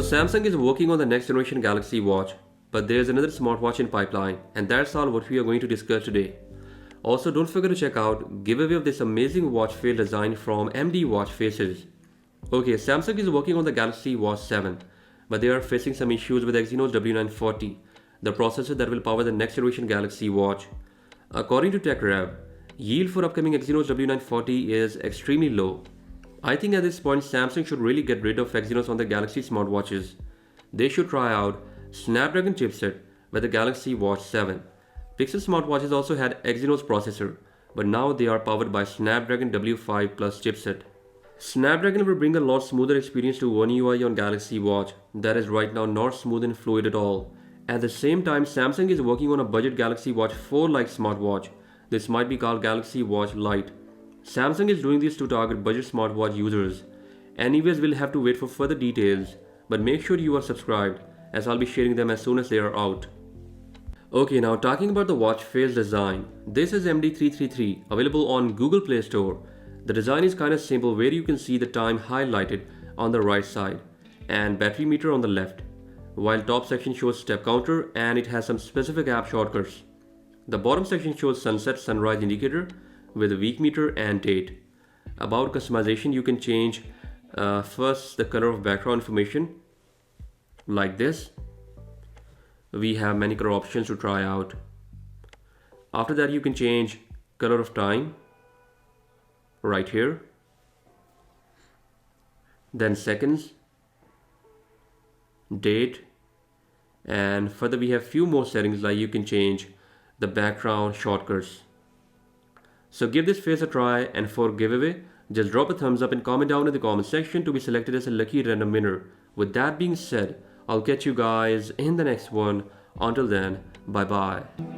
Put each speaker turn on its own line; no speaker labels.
So Samsung is working on the next generation Galaxy Watch, but there's another smartwatch in pipeline, and that's all what we are going to discuss today. Also, don't forget to check out giveaway of this amazing watch face design from MD Watch Faces. Okay, Samsung is working on the Galaxy Watch 7, but they are facing some issues with Exynos W940, the processor that will power the next generation Galaxy Watch. According to TechRev, yield for upcoming Exynos W940 is extremely low. I think at this point Samsung should really get rid of Exynos on the Galaxy smartwatches. They should try out Snapdragon chipset with the Galaxy Watch 7. Pixel smartwatches also had Exynos processor, but now they are powered by Snapdragon W5 Plus chipset. Snapdragon will bring a lot smoother experience to One UI on Galaxy Watch that is right now not smooth and fluid at all. At the same time, Samsung is working on a budget Galaxy Watch 4-like smartwatch. This might be called Galaxy Watch Lite. Samsung is doing this to target budget smartwatch users. Anyways, we'll have to wait for further details, but make sure you are subscribed as I'll be sharing them as soon as they are out. Okay, now talking about the watch face design. This is MD333, available on Google Play Store. The design is kind of simple where you can see the time highlighted on the right side and battery meter on the left, while top section shows step counter and it has some specific app shortcuts. The bottom section shows sunset sunrise indicator with a week meter and date. About customization, you can change first the color of background information like this. We have many color options to try out. After that, you can change color of time right here, then seconds, date, and further we have few more settings like you can change the background shortcuts. So give this face a try, and for giveaway, just drop a thumbs up and comment down in the comment section to be selected as a lucky random winner. With that being said, I'll catch you guys in the next one. Until then, bye bye.